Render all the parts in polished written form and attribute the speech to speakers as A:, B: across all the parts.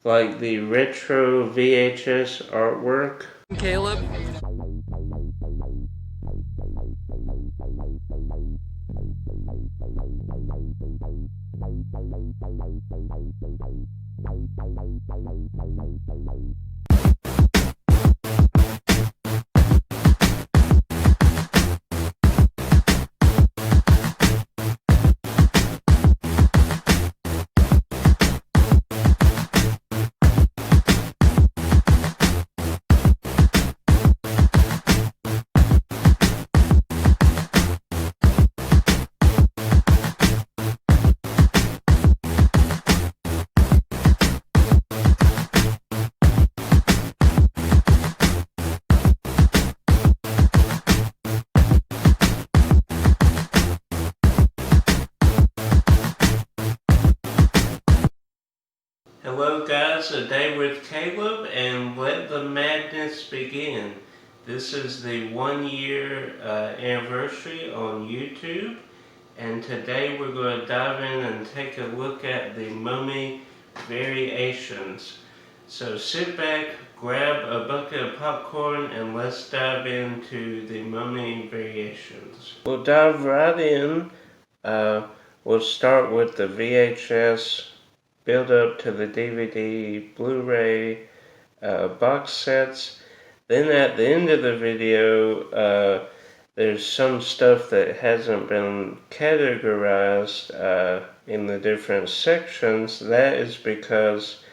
A: like the retro VHS artwork.
B: Caleb.
A: Hello guys, A Day with Caleb, and let the madness begin. This is the 1 year anniversary on YouTube, and today we're going to dive in and take a look at the Mummy variations. So sit back, grab a bucket of popcorn, and let's dive into the Mummy variations. We'll dive right in. We'll start with the VHS, build up to the DVD, Blu-ray, box sets. Then at the end of the video, there's some stuff that hasn't been categorized in the different sections. That is because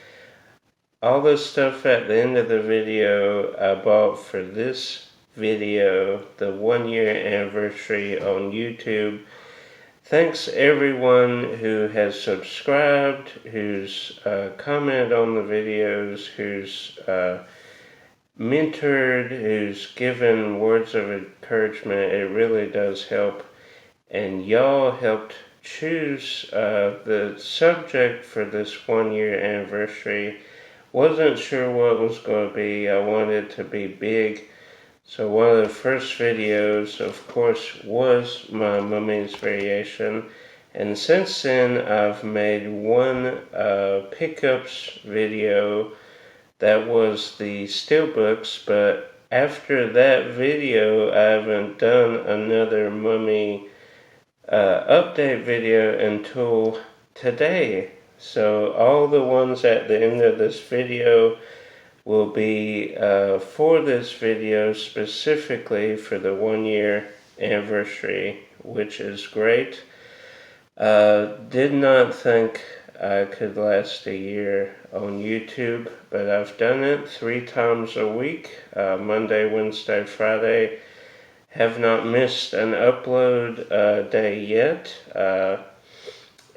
A: all the stuff at the end of the video I bought for this video, the 1 year anniversary on YouTube. Thanks everyone who has subscribed, who's commented on the videos, who's mentored, who's given words of encouragement. It really does help. And y'all helped choose the subject for this 1 year anniversary. Wasn't sure what it was going to be. I wanted it to be big. So one of the first videos, of course, was my Mummy's variation, and since then I've made one pickups video that was the steelbooks, but after that video I haven't done another Mummy update video until today. So all the ones at the end of this video will be for this video specifically for the 1 year anniversary, which is great. Did not think I could last a year on YouTube, but I've done it 3 times a week, Monday, Wednesday, Friday. Have not missed an upload day yet.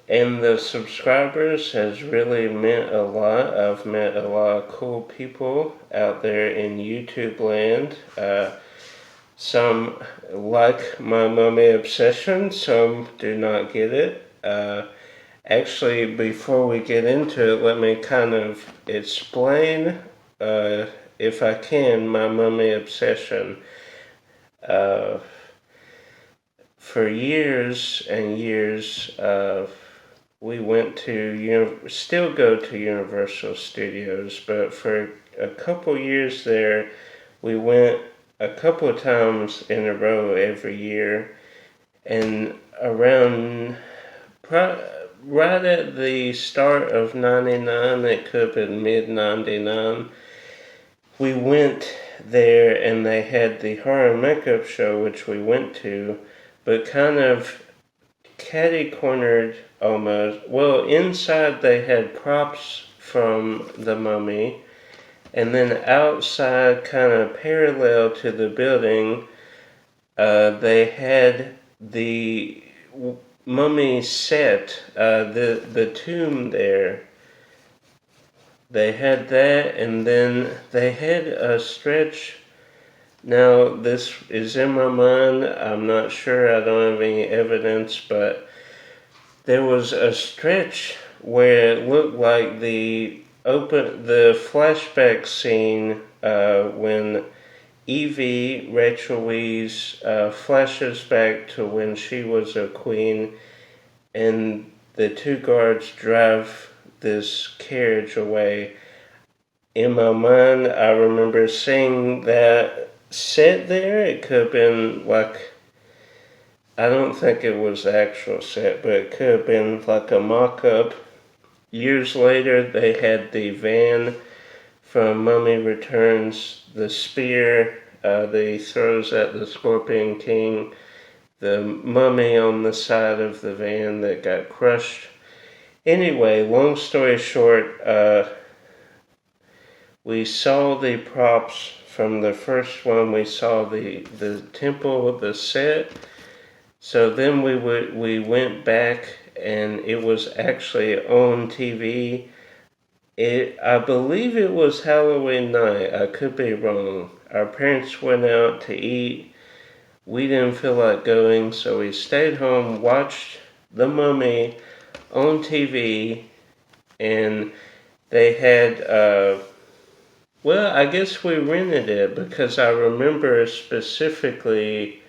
A: And the subscribers has really meant a lot. I've met a lot of cool people out there in YouTube land. Some like my Mummy obsession, some do not get it. Actually, before we get into it, let me kind of explain, if I can, my Mummy obsession. For years and years, we went to, still go to Universal Studios, but for a couple years there, we went a couple of times in a row every year, and around, right at the start of 99, it could have been mid-99, we went there and they had the horror makeup show, which we went to, but kind of catty-cornered almost. Well, inside they had props from the Mummy, and then outside, kind of parallel to the building, they had the Mummy set, the tomb there. They had that, and then they had a stretch. Now, this is in my mind, I'm not sure, I don't have any evidence, but there was a stretch where it looked like the flashback scene when Evie, Rachel Weisz, flashes back to when she was a queen, and the two guards drive this carriage away. In my mind, I remember seeing that set there. It could have been like, I don't think it was the actual set, but it could have been like a mock-up. Years later, they had the van from Mummy Returns, the spear that he throws at the Scorpion King, the mummy on the side of the van that got crushed. Anyway, long story short, we saw the props from the first one. We saw the temple, the set. So then we went back, and it was actually on TV. I believe it was Halloween night. I could be wrong. Our parents went out to eat. We didn't feel like going, so we stayed home, watched The Mummy on TV, and they had, well, I guess we rented it because I remember specifically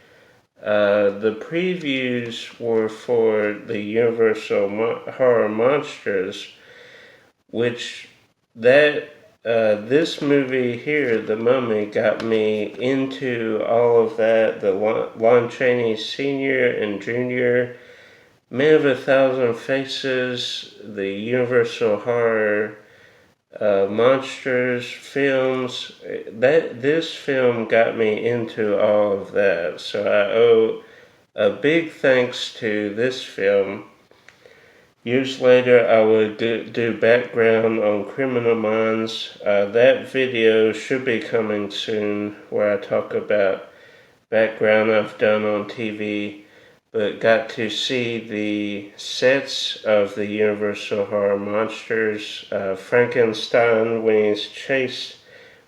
A: the previews were for the Universal Horror Monsters, which this movie here, The Mummy, got me into all of that. The Lon Chaney Sr. and Jr., Man of 1,000 Faces, the Universal Horror Monsters films. This film got me into all of that. So I owe a big thanks to this film. Years later, I would do background on Criminal Minds. That video should be coming soon, where I talk about background I've done on TV, but got to see the sets of the Universal Horror Monsters. Frankenstein, when he's chased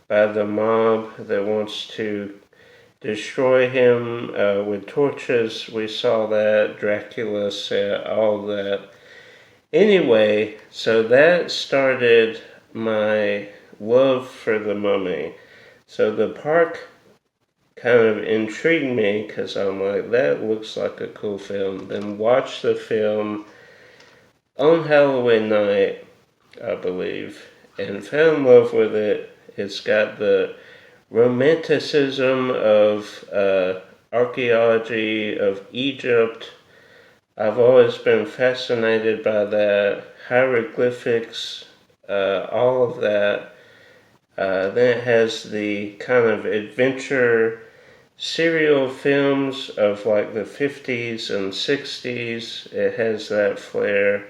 A: by the mob that wants to destroy him with torches. We saw that. Dracula set, all that. Anyway, so that started my love for The Mummy. So the park kind of intrigued me because I'm like, that looks like a cool film. Then watched the film on Halloween night, I believe, and fell in love with it. It's got the romanticism of archaeology of Egypt. I've always been fascinated by that, hieroglyphics, all of that. Then it has the kind of adventure serial films of like the 50s and 60s. It has that flair.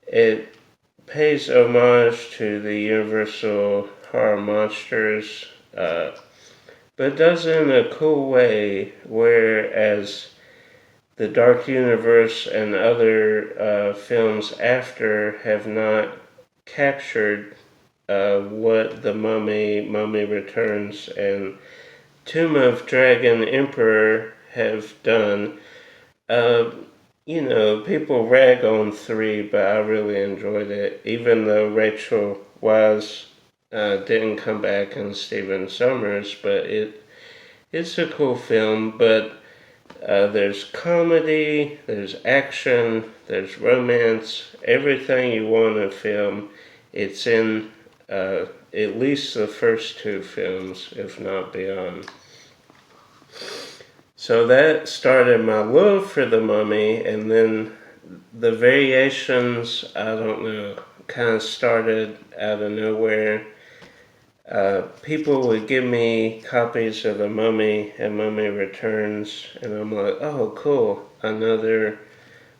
A: It pays homage to the Universal Horror Monsters, but does it in a cool way, whereas the Dark Universe and other films after have not captured what The Mummy Returns, and Tomb of Dragon Emperor have done. People rag on 3, but I really enjoyed it, even though Rachel Weisz didn't come back and Stephen Sommers, but it's a cool film. But there's comedy, there's action, there's romance, everything you want in a film. It's in at least the first 2 films, if not beyond. So that started my love for The Mummy, and then the variations, I don't know, kind of started out of nowhere. People would give me copies of The Mummy and Mummy Returns, and I'm like, oh, cool, another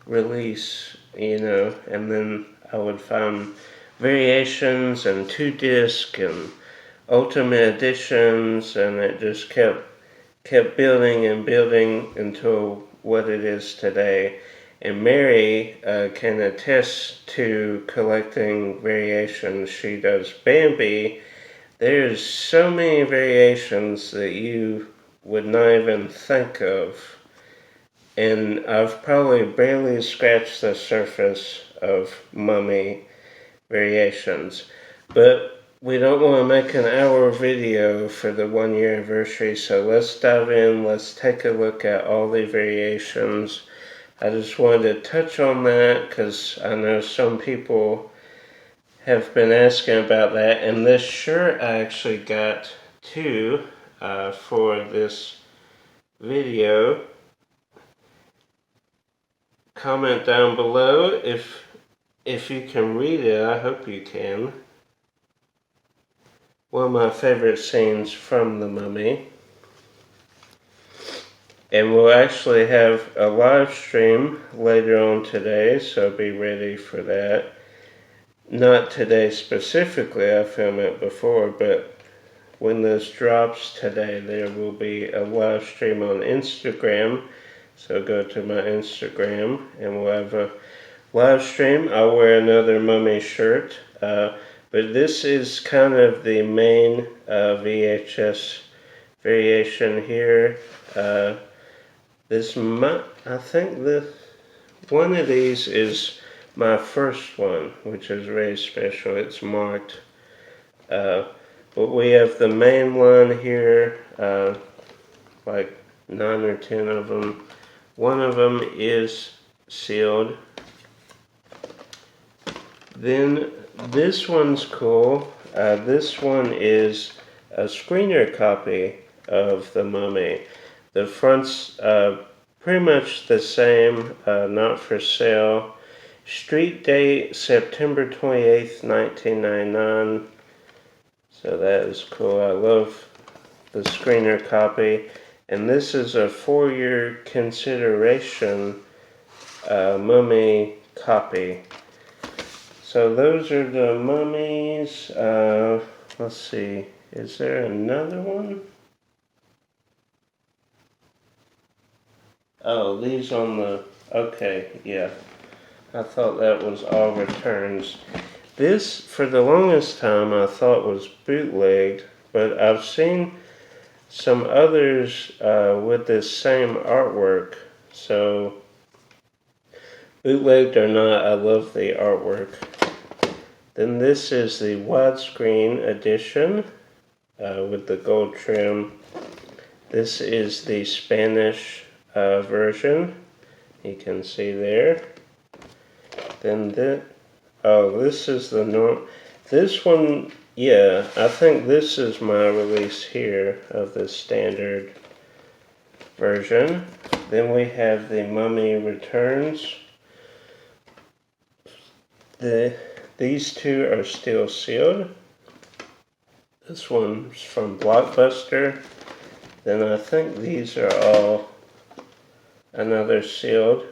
A: release, and then I would find variations and 2-disc and ultimate editions, and it just kept building and building until what it is today. And Mary can attest to collecting variations. She does Bambi. There's so many variations that you would not even think of. And I've probably barely scratched the surface of Mummy variations. But we don't want to make an hour video for the 1-year anniversary, so let's dive in. Let's take a look at all the variations. I just wanted to touch on that because I know some people have been asking about that, and this shirt I actually got too for this video. Comment down below if you can read it. I hope you can. One of my favorite scenes from The Mummy. And we'll actually have a live stream later on today, so be ready for that. Not today specifically, I filmed it before, but when this drops today, there will be a live stream on Instagram. So go to my Instagram and we'll have a live stream. I'll wear another Mummy shirt, but this is kind of the main VHS variation here. I think one of these is my first one, which is very special. It's marked. But we have the main one here, like 9 or 10 of them. One of them is sealed. Then this one's cool. This one is a screener copy of The Mummy. The front's pretty much the same, not for sale. Street date, September 28th, 1999. So that is cool. I love the screener copy. And this is a 4-year consideration Mummy copy. So those are the mummies. Let's see. Is there another one? Oh, these on the... Okay, yeah. I thought that was all returns. This, for the longest time, I thought was bootlegged, but I've seen some others with this same artwork. So, bootlegged or not, I love the artwork. Then this is the widescreen edition with the gold trim. This is the Spanish version. You can see there. Then this is the this one. Yeah, I think this is my release here of the standard version. Then we have the Mummy Returns. These two are still sealed. This one's from Blockbuster. Then I think these are all another sealed.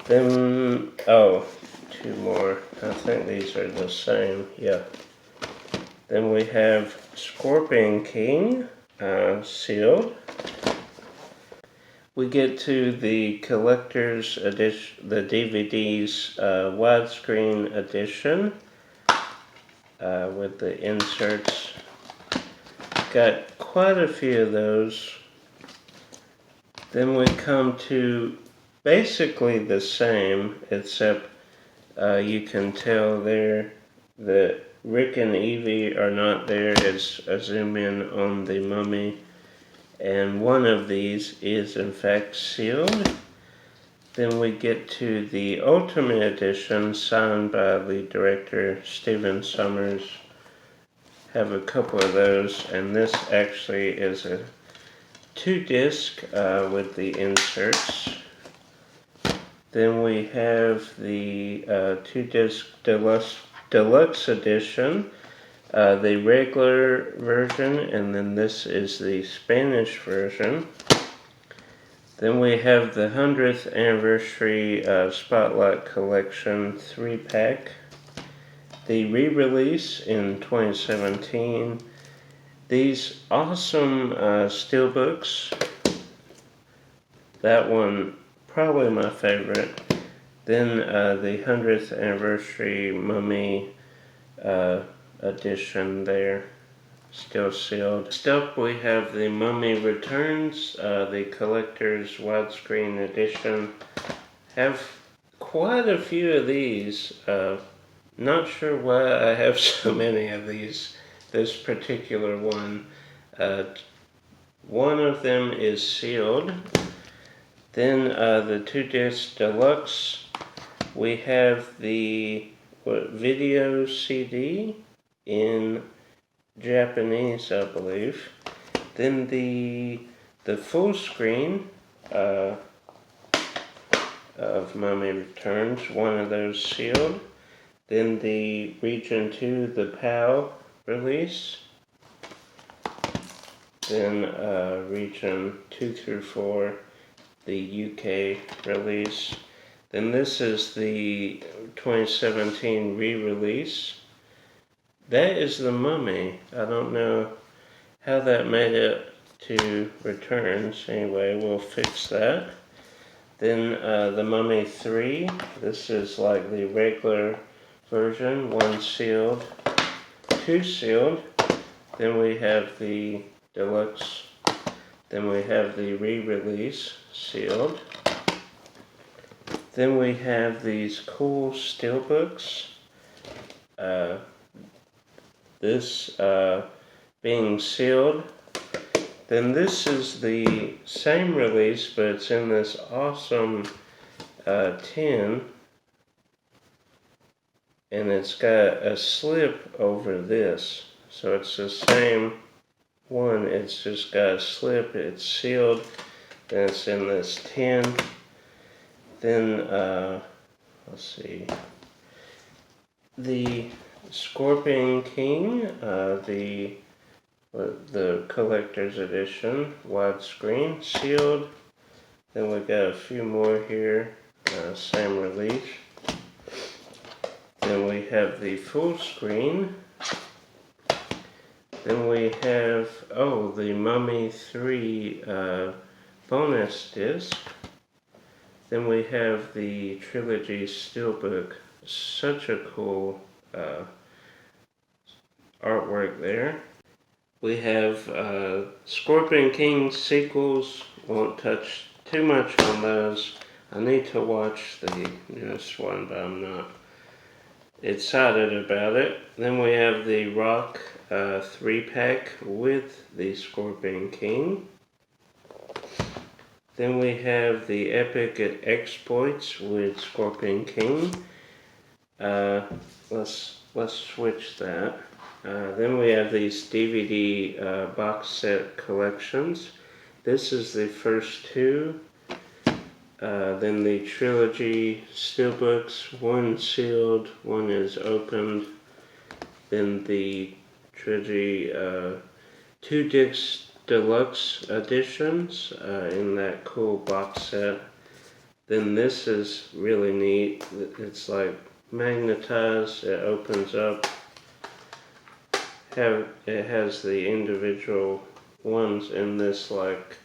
A: Then, oh, 2 more. I think these are the same, yeah. Then we have Scorpion King, sealed. We get to the collector's edition, the DVD's widescreen edition with the inserts. Got quite a few of those. Then we come to basically the same, except you can tell there that Rick and Evie are not there as I zoom in on the Mummy. And one of these is in fact sealed. Then we get to the Ultimate Edition signed by the director Stephen Sommers. Have a couple of those, and this actually is a 2-disc with the inserts. Then we have the 2-disc deluxe edition, the regular version, and then this is the Spanish version. Then we have the 100th anniversary Spotlight Collection 3-pack, the re-release in 2017, these awesome steelbooks, that one probably my favorite. Then the 100th anniversary Mummy edition there, still sealed. Next up we have the Mummy Returns, the collector's widescreen edition. Have quite a few of these. Not sure why I have so many of these. This particular one. One of them is sealed. Then the 2-disc deluxe. We have the video CD in Japanese, I believe. Then the full screen of Mummy Returns, one of those sealed. Then the Region 2, the PAL release. Then Region 2 through 4, the UK release. Then this is the 2017 re-release. That is The Mummy. I don't know how that made it to returns. Anyway, we'll fix that. Then The Mummy 3. This is like the regular version. 1 sealed, 2 sealed. Then we have the deluxe. Then we have the re-release sealed. Then we have these cool steelbooks. This being sealed. Then this is the same release, but it's in this awesome tin. And it's got a slip over this. So it's the same one, it's just got a slip, it's sealed, then it's in this tin. Then, let's see, the Scorpion King, the collector's edition, widescreen, sealed. Then we got a few more here, same release. Then we have the full screen. Then we have, the Mummy 3 bonus disc. Then we have the Trilogy Steelbook. Such a cool artwork there. We have Scorpion King sequels. Won't touch too much on those. I need to watch the newest one, but I'm not excited about it. Then we have the Rock 3-pack with the Scorpion King. Then we have the Epic Exploits with Scorpion King. Let's switch that. Then we have these DVD box set collections. This is the first 2. Then the Trilogy Steelbooks, 1 sealed, 1 is opened. Then the Trilogy 2 disc deluxe editions in that cool box set. Then this is really neat. It's like magnetized, it opens up. It has the individual ones in this like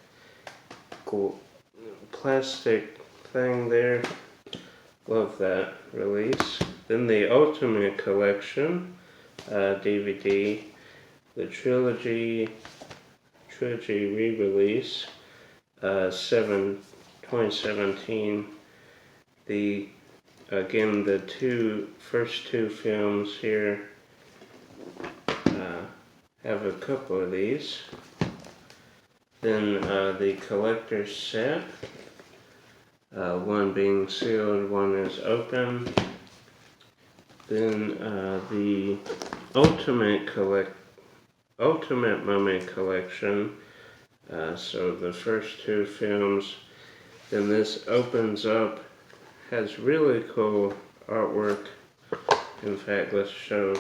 A: cool plastic thing there. Love that release. Then the Ultimate Collection DVD, the Trilogy re-release, 2017. The first two films here have a couple of these. Then the collector's set, 1 being sealed, 1 is open. Then the Ultimate Mummy Collection, so the first 2 films. Then this opens up, has really cool artwork. In fact, let's show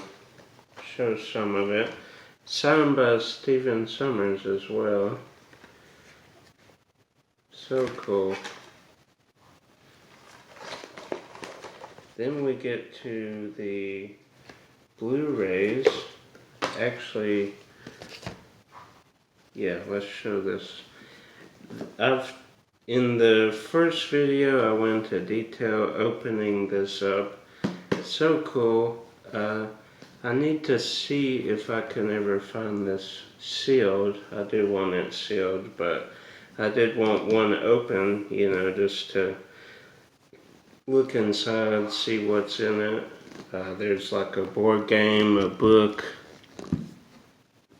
A: some of it. Signed by Stephen Summers as well. So cool. Then we get to the Blu-rays. Actually, yeah, let's show this. In the first video, I went into detail opening this up. It's so cool. I need to see if I can ever find this sealed. I do want it sealed, but I did want one open, just to look inside, see what's in it. There's like a board game, a book,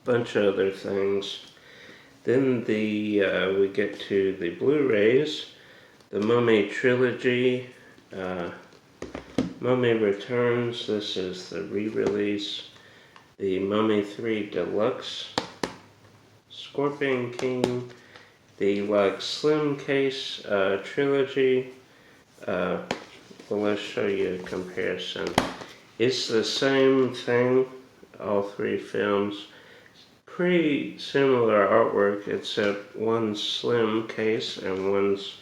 A: bunch of other things. Then we get to the Blu-rays, the Mummy Trilogy, Mummy Returns, this is the re-release. The Mummy 3 Deluxe. Scorpion King, the slim case trilogy. Well, let's show you a comparison. It's the same thing, all three films. Pretty similar artwork, except one's slim case and one's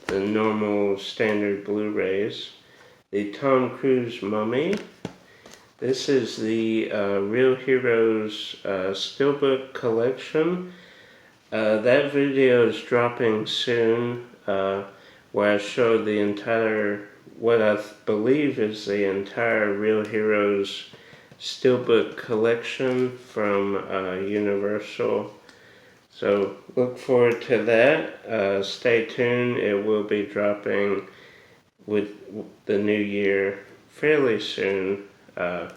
A: the normal standard Blu-rays. The Tom Cruise Mummy. This is the Real Heroes Steelbook collection. That video is dropping soon, where I show the entire, what I believe is the entire Real Heroes Steelbook collection from Universal. So look forward to that. Stay tuned. It will be dropping with the new year fairly soon. But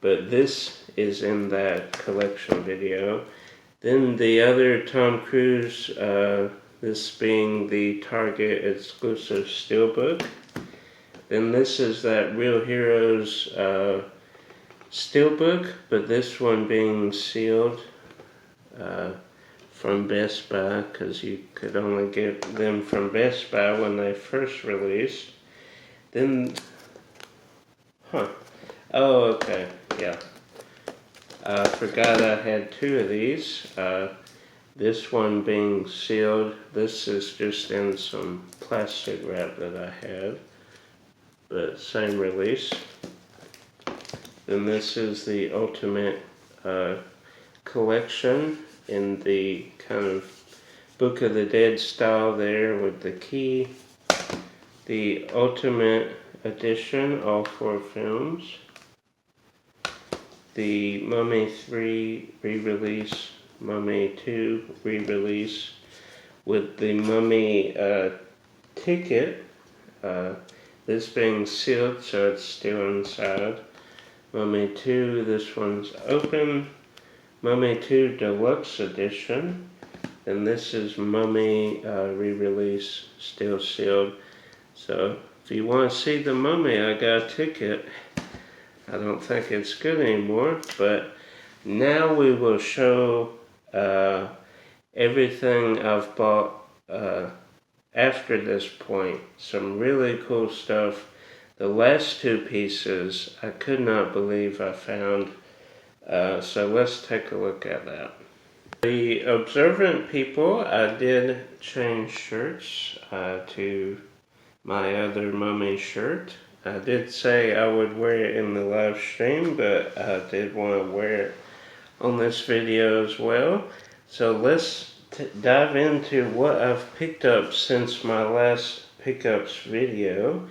A: this is in that collection video. Then the other Tom Cruise, this being the Target exclusive steelbook. Then this is that Real Heroes steelbook, but this one being sealed from Best Buy, because you could only get them from Best Buy when they first released. Then, oh, okay, yeah. I forgot I had two of these. This one being sealed. This is just in some plastic wrap that I had, but same release. Then this is the Ultimate collection in the kind of Book of the Dead style there with the key. The Ultimate Edition, all four films. The Mummy 3 re-release, Mummy 2 re-release with the Mummy ticket, this being sealed so it's still inside. Mummy 2, this one's open. Mummy 2 Deluxe Edition, and this is Mummy re-release, still sealed. So if you want to see the Mummy, I got a ticket. I don't think it's good anymore, but now we will show everything I've bought after this point. Some really cool stuff. The last two pieces I could not believe I found, so let's take a look at that. The observant people, I did change shirts to my other Mummy shirt. I did say I would wear it in the live stream, but I did want to wear it on this video as well. So let's dive into what I've picked up since my last pickups video.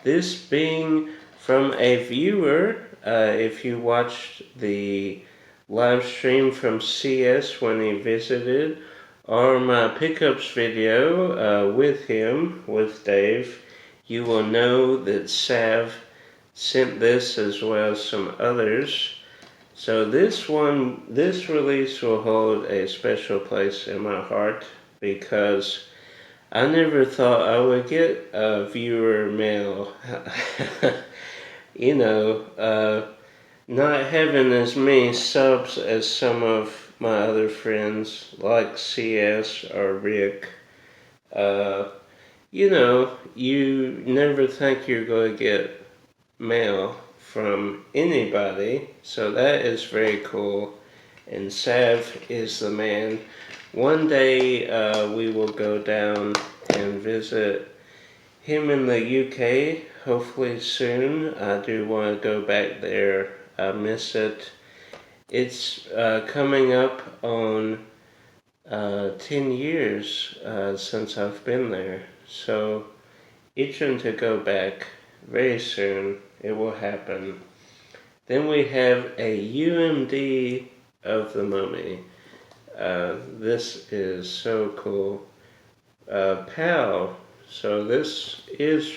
A: This being from a viewer, if you watched the live stream from CS when he visited, or my pickups video with him, with Dave, you will know that Sav sent this as well as some others. So this release will hold a special place in my heart because I never thought I would get a viewer mail. You know, not having as many subs as some of my other friends like CS or Rick. You know, you never think you're going to get mail from anybody, so that is very cool, and Sav is the man. One day we will go down and visit him in the UK, hopefully soon. I do want to go back there. I miss it. It's coming up on 10 years since I've been there. So, itching to go back very soon. It will happen. Then we have a UMD of the Mummy. This is so cool. PAL. So this is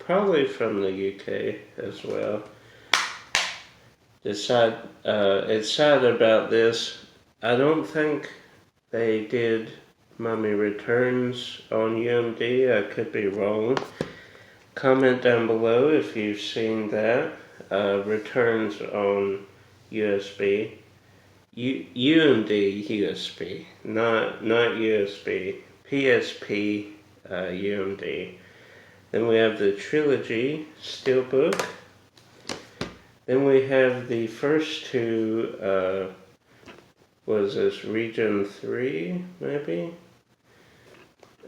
A: probably from the UK as well. It's sad about this. I don't think they did Mummy Returns on UMD. I could be wrong. Comment down below if you've seen that. Returns on USB. UMD USB, not USB. PSP UMD. Then we have the Trilogy Steelbook. Then we have the first two, was this Region 3, maybe?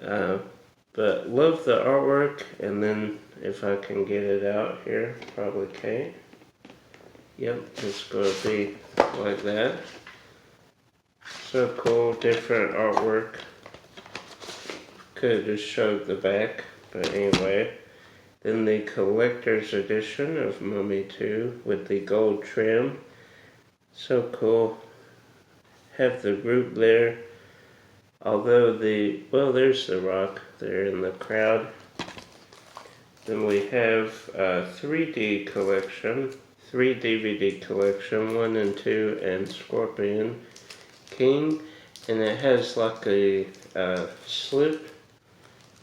A: But love the artwork, and then if I can get it out here, probably can't. Yep, it's going to be like that. So cool, different artwork. Could have just showed the back, but anyway. Then the collector's edition of Mummy 2 with the gold trim. So cool. Have the group there. Although there's the Rock there in the crowd. Then we have a 3D collection, 3 DVD collection, 1 and 2, and Scorpion King. And it has like a slip,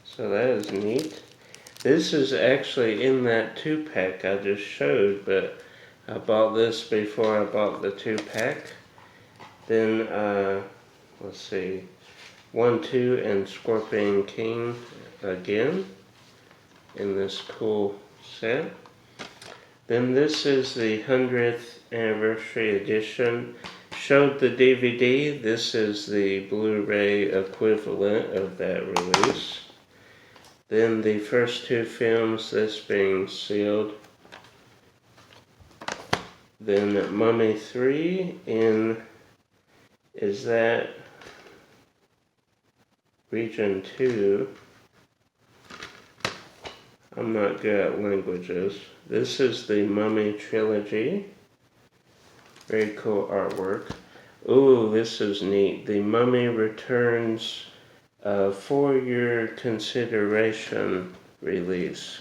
A: so that is neat. This is actually in that 2-pack I just showed, but I bought this before I bought the 2-pack. Then, let's see, 1, 2, and Scorpion King again in this cool set. Then this is the 100th anniversary edition. Showed the DVD. This is the Blu-ray equivalent of that release. Then the first two films, this being sealed. Then Mummy 3 in, is that Region 2? I'm not good at languages. This is the Mummy Trilogy. Very cool artwork. Ooh, this is neat. The Mummy Returns for your consideration release.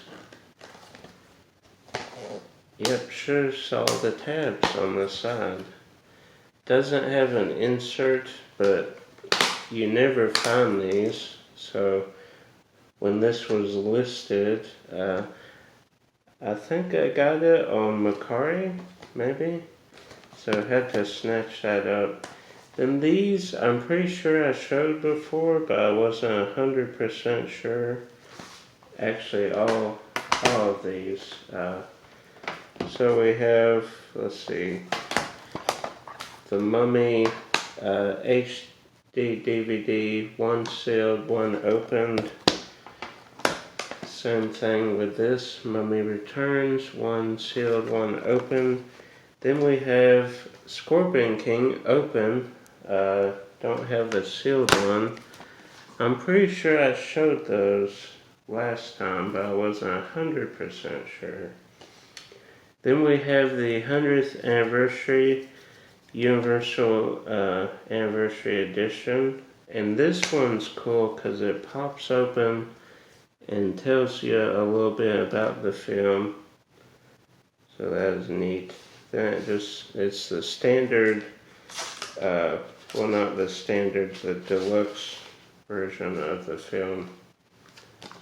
A: Yep, sure saw the tabs on the side. Doesn't have an insert, but you never find these. So when this was listed, I think I got it on Macari, maybe? So I had to snatch that up. Then these, I'm pretty sure I showed before, but I wasn't 100% sure. Actually, all of these. So we have, let's see, the Mummy HD DVD, 1 sealed, 1 opened. Same thing with this, Mummy Returns, 1 sealed, 1 opened. Then we have Scorpion King open. Don't have the sealed one. I'm pretty sure I showed those last time, but I wasn't 100% sure. Then we have the 100th anniversary Universal Anniversary Edition. And this one's cool because it pops open and tells you a little bit about the film. So that is neat. Then it's the standard, well, not the standard, the deluxe version of the film.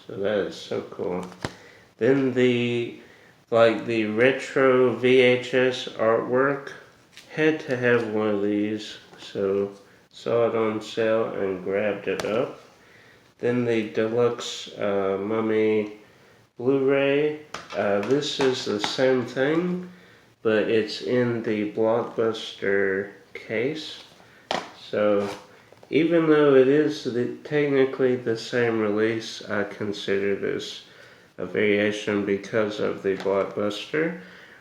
A: So that is so cool. Then the retro VHS artwork, had to have one of these, so saw it on sale and grabbed it up. Then the deluxe Mummy Blu-ray. This is the same thing, but it's in the Blockbuster case. So even though it is technically the same release, I consider this a variation because of the Blockbuster.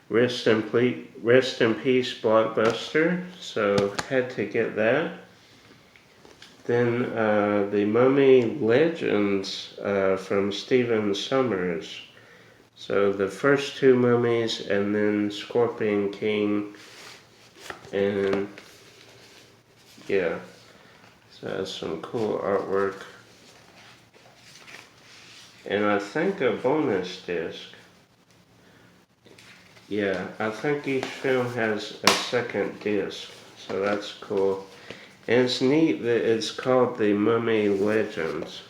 A: Rest in peace, Blockbuster. So had to get that. Then the Mummy Legends from Stephen Sommers. So the first two mummies, and then Scorpion King, and yeah, so that's some cool artwork. And I think a bonus disc. Yeah, I think each film has a second disc, so that's cool. And it's neat that it's called the Mummy Legends.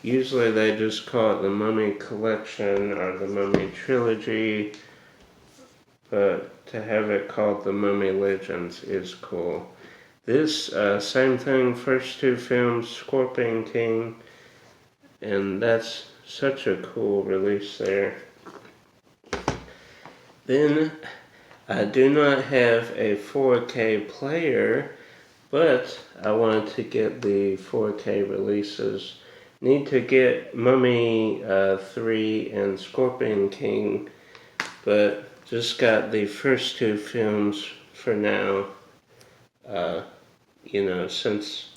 A: Usually they just call it the Mummy Collection or the Mummy Trilogy, but to have it called the Mummy Legends is cool. This, same thing, first two films, Scorpion King, and that's such a cool release there. Then, I do not have a 4K player, but I wanted to get the 4K releases. Need to get Mummy 3 and Scorpion King, but just got the first two films for now. Since,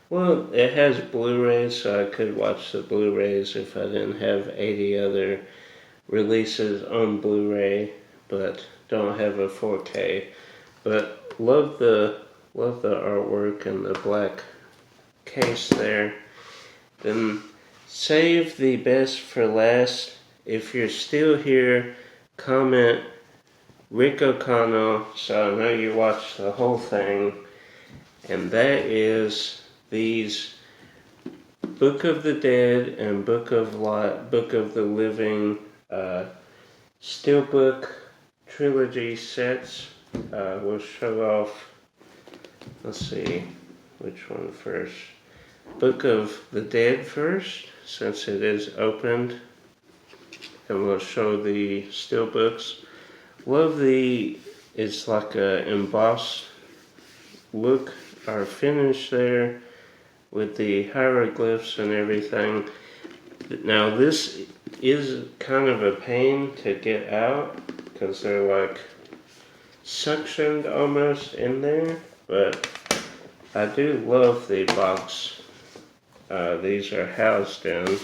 A: well, it has Blu-rays, so I could watch the Blu-rays if I didn't have 80 other releases on Blu-ray, but don't have a 4K. But love the artwork and the black case there. Then save the best for last. If you're still here, comment Rick O'Connell, so I know you watched the whole thing. And that is these Book of the Dead and Book of the Living Steelbook trilogy sets. We'll show off, let's see, which one first. Book of the Dead first, since it is opened. And we'll show the steelbooks. Love it's like a embossed look or finish there with the hieroglyphs and everything. Now this is kind of a pain to get out because they're like suctioned almost in there, but I do love the box these are housed in.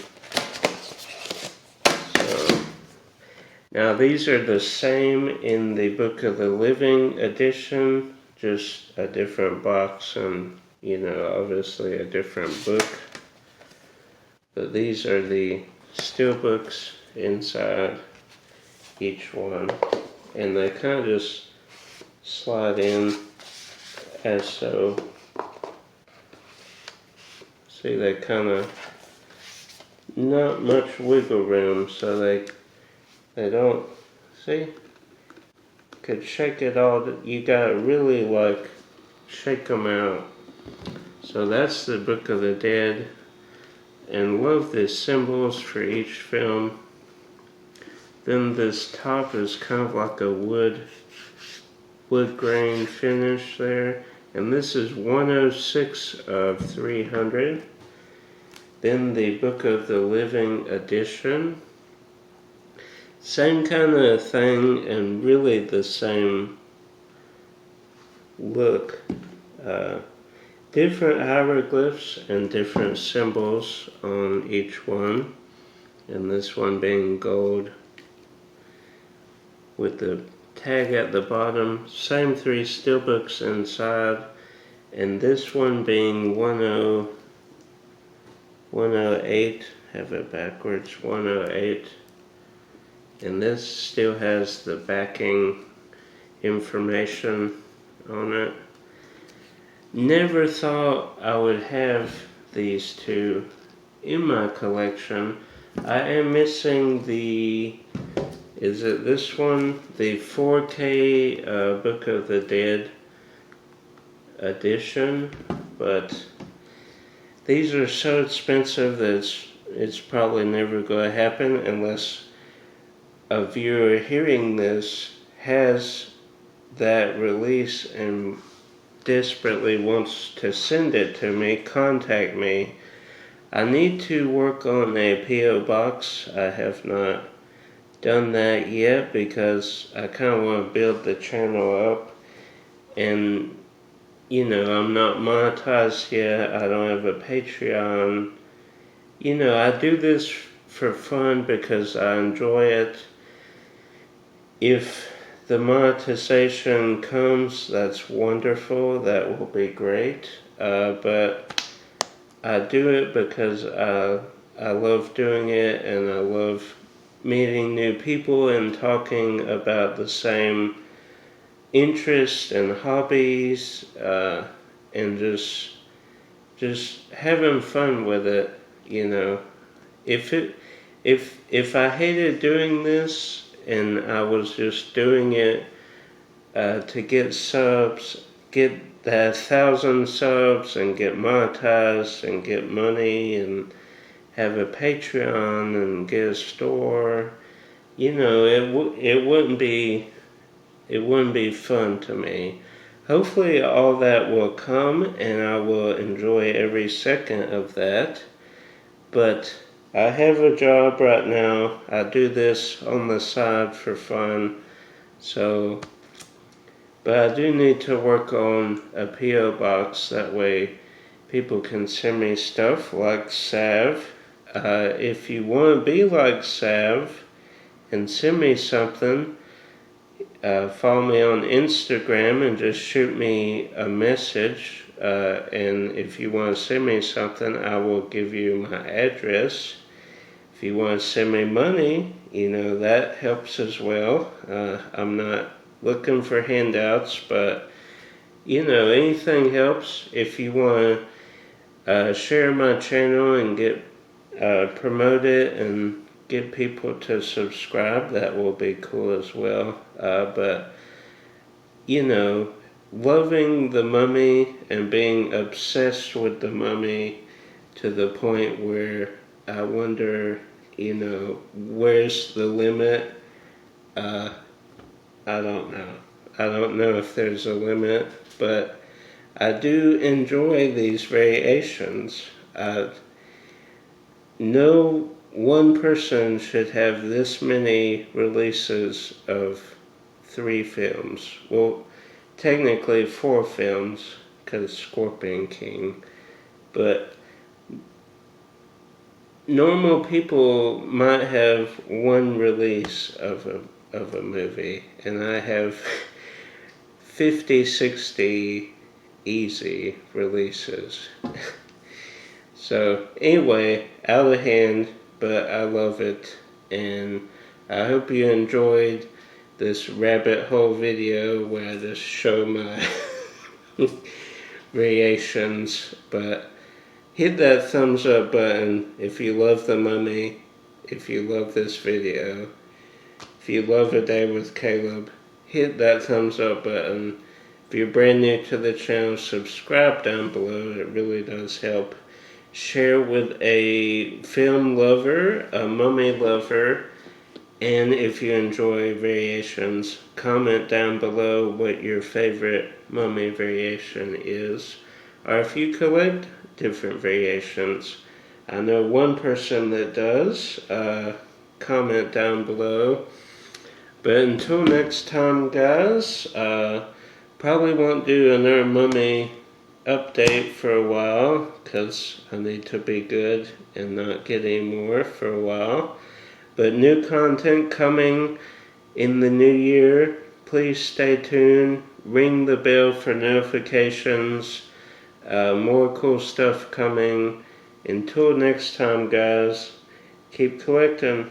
A: So now these are the same in the Book of the Living edition, just a different box and, obviously a different book. But these are the steelbooks inside each one. And they kind of just slide in as so. See, they kind of, not much wiggle room, so they don't, see? Could shake it all, you gotta really shake them out. So that's the Book of the Dead, and love the symbols for each film. Then this top is kind of like a wood grain finish there, and this is 106 of 300. Then the Book of the Living edition. Same kind of thing and really the same look. Different hieroglyphs and different symbols on each one. And this one being gold with the tag at the bottom. Same three steelbooks inside. And this one being 108. Have it backwards, 108. And this still has the backing information on it. Never thought I would have these two in my collection. I am missing is it this one? The 4K Book of the Dead edition. But these are so expensive that it's probably never going to happen unless a viewer hearing this has that release and desperately wants to send it to me. Contact me. I need to work on a P.O. box. I have not done that yet because I kind of want to build the channel up, and I'm not monetized yet. I don't have a Patreon. I do this for fun because I enjoy it. If the monetization comes, that's wonderful. That will be great. But I do it because I love doing it, and I love meeting new people and talking about the same interests and hobbies, and just having fun with it. you know, if I hated doing this and I was just doing it to get subs, get that 1,000 subs and get monetized and get money and have a Patreon and get a store, you know, it wouldn't be fun to me. Hopefully all that will come and I will enjoy every second of that. But I have a job right now. I do this on the side for fun. So, but I do need to work on a P.O. box. That way people can send me stuff like Sav. If you want to be like Sav and send me something, follow me on Instagram and just shoot me a message. And if you want to send me something, I will give you my address. If you want to send me money, you know, that helps as well. I'm not looking for handouts, but, you know, anything helps. If you want to share my channel and get promoted and get people to subscribe, that will be cool as well. But, you know, loving The Mummy and being obsessed with The Mummy to the point where I wonder, you know, where's the limit? I don't know. I don't know if there's a limit, but I do enjoy these variations. No one person should have this many releases of 3 films. Well, technically 4 films, because Scorpion King. But normal people might have 1 release of a movie, and I have 50, 60 easy releases. So anyway, out of hand, but I love it, and I hope you enjoyed this rabbit hole video where I just show my variations. But hit that thumbs up button if you love The Mummy, if you love this video. If you love A Day with Caleb, hit that thumbs up button. If you're brand new to the channel, subscribe down below. It really does help. Share with a film lover, a mummy lover, and if you enjoy variations, comment down below what your favorite mummy variation is, or if you collect different variations. I know one person that does. Comment down below. But until next time, guys, probably won't do another mummy update for a while, because I need to be good and not get any more for a while. But new content coming in the new year. Please stay tuned. Ring the bell for notifications. More cool stuff coming. Until next time, guys, keep collecting.